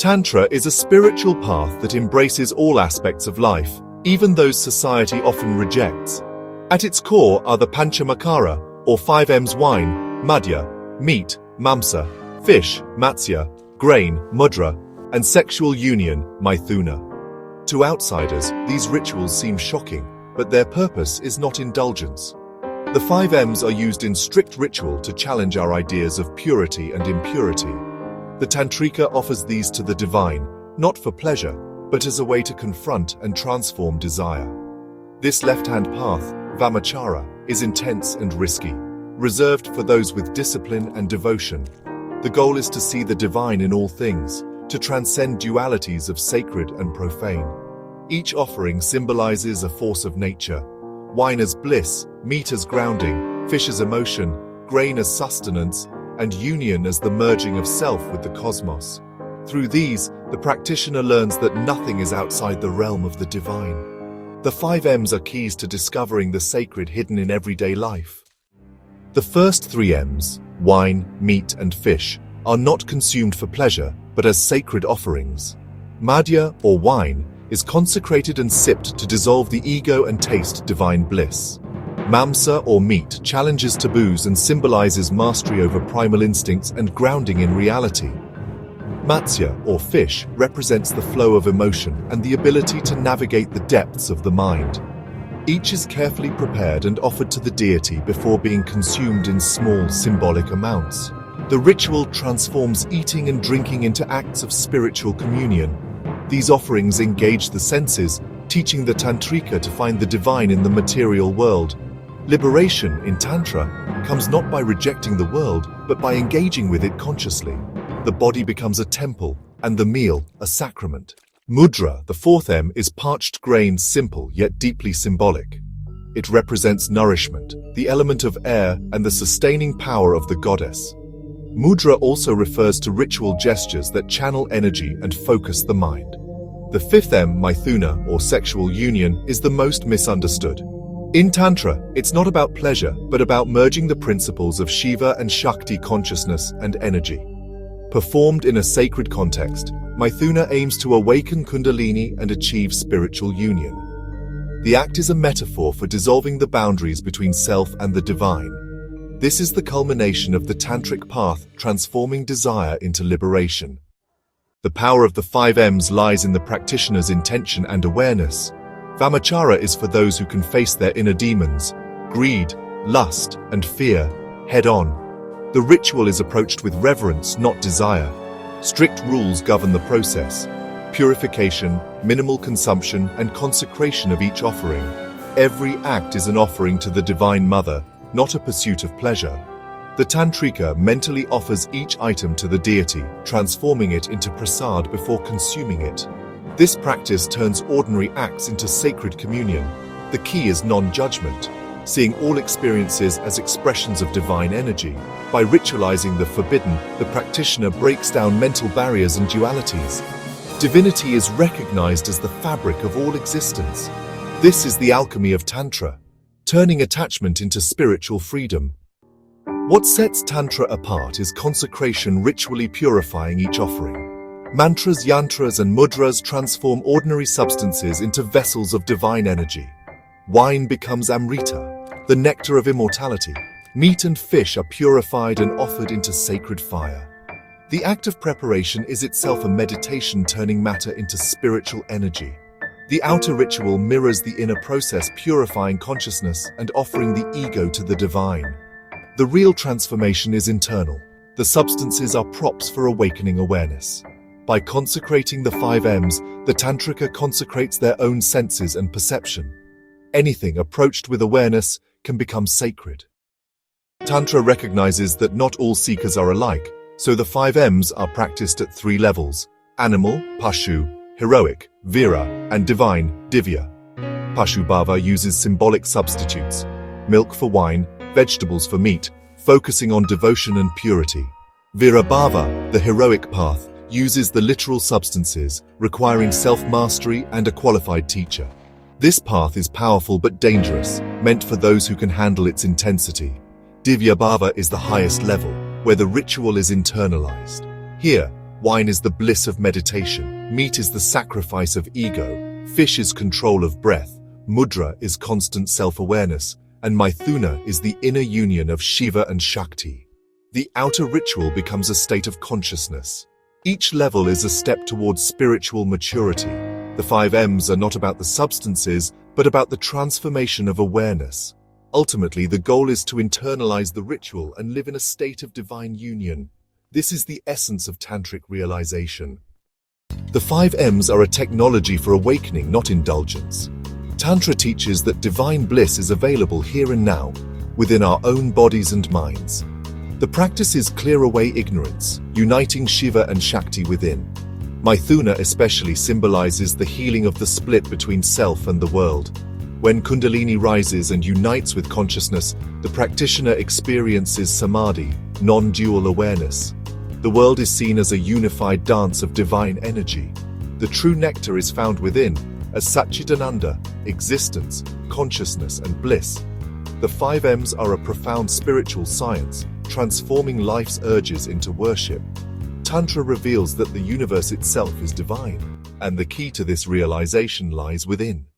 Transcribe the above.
Tantra is a spiritual path that embraces all aspects of life, even those society often rejects. At its core are the Panchamakara, or 5 M's: wine, madhya, meat, mamsa, fish, matsya, grain, mudra, and sexual union, maithuna. To outsiders, these rituals seem shocking, but their purpose is not indulgence. The 5 M's are used in strict ritual to challenge our ideas of purity and impurity. The Tantrika offers these to the divine, not for pleasure, but as a way to confront and transform desire. This left-hand path, Vamachara, is intense and risky, reserved for those with discipline and devotion. The goal is to see the divine in all things, to transcend dualities of sacred and profane. Each offering symbolizes a force of nature: wine as bliss, meat as grounding, fish as emotion, grain as sustenance, and union as the merging of self with the cosmos. Through these, the practitioner learns that nothing is outside the realm of the divine. The 5 M's are keys to discovering the sacred hidden in everyday life. The first 3 M's, wine, meat, and fish, are not consumed for pleasure, but as sacred offerings. Madhya, or wine, is consecrated and sipped to dissolve the ego and taste divine bliss. Mamsa, or meat, challenges taboos and symbolizes mastery over primal instincts and grounding in reality. Matsya, or fish, represents the flow of emotion and the ability to navigate the depths of the mind. Each is carefully prepared and offered to the deity before being consumed in small, symbolic amounts. The ritual transforms eating and drinking into acts of spiritual communion. These offerings engage the senses, teaching the Tantrika to find the divine in the material world. Liberation in Tantra comes not by rejecting the world, but by engaging with it consciously. The body becomes a temple, and the meal a sacrament. Mudra, the 4th M, is parched grain, simple yet deeply symbolic. It represents nourishment, the element of air, and the sustaining power of the goddess. Mudra also refers to ritual gestures that channel energy and focus the mind. The 5th M, maithuna, or sexual union, is the most misunderstood. In Tantra, it's not about pleasure, but about merging the principles of Shiva and Shakti consciousness and energy. Performed in a sacred context, maithuna aims to awaken Kundalini and achieve spiritual union. The act is a metaphor for dissolving the boundaries between self and the divine. This is the culmination of the tantric path, transforming desire into liberation. The power of the 5 M's lies in the practitioner's intention and awareness. Vamachara is for those who can face their inner demons, greed, lust, and fear, head-on. The ritual is approached with reverence, not desire. Strict rules govern the process: purification, minimal consumption, and consecration of each offering. Every act is an offering to the Divine Mother, not a pursuit of pleasure. The Tantrika mentally offers each item to the deity, transforming it into prasad before consuming it. This practice turns ordinary acts into sacred communion. The key is non-judgment, seeing all experiences as expressions of divine energy. By ritualizing the forbidden, the practitioner breaks down mental barriers and dualities. Divinity is recognized as the fabric of all existence. This is the alchemy of Tantra, turning attachment into spiritual freedom. What sets Tantra apart is consecration, ritually purifying each offering. Mantras, yantras, and mudras transform ordinary substances into vessels of divine energy. Wine becomes amrita, the nectar of immortality. Meat and fish are purified and offered into sacred fire. The act of preparation is itself a meditation, turning matter into spiritual energy. The outer ritual mirrors the inner process, purifying consciousness and offering the ego to the divine. The real transformation is internal. The substances are props for awakening awareness. By consecrating the 5 M's, the Tantrika consecrates their own senses and perception. Anything approached with awareness can become sacred. Tantra recognizes that not all seekers are alike, so the 5 M's are practiced at 3 levels: animal, pashu, heroic, vira, and divine, divya. Pashubhava uses symbolic substitutes: milk for wine, vegetables for meat, focusing on devotion and purity. Virabhava, the heroic path, uses the literal substances, requiring self-mastery and a qualified teacher. This path is powerful but dangerous, meant for those who can handle its intensity. Divya Bhava is the highest level, where the ritual is internalized. Here, Wine is the bliss of meditation, meat is the sacrifice of ego, fish is control of breath, mudra is constant self-awareness, and Maithuna is the inner union of Shiva and Shakti. The outer ritual becomes a state of consciousness. Each level is a step towards spiritual maturity. The 5 M's are not about the substances, but about the transformation of awareness. Ultimately, the goal is to internalize the ritual and live in a state of divine union. This is the essence of tantric realization. The 5 M's are a technology for awakening, not indulgence. Tantra teaches that divine bliss is available here and now, within our own bodies and minds. The practices clear away ignorance, uniting Shiva and Shakti within. Maithuna especially symbolizes the healing of the split between self and the world. When Kundalini rises and unites with consciousness, the practitioner experiences samadhi, non-dual awareness. The world is seen as a unified dance of divine energy. The true nectar is found within, as Satchitananda, existence, consciousness, and bliss. The 5 M's are a profound spiritual science, transforming life's urges into worship. Tantra reveals that the universe itself is divine, and the key to this realization lies within.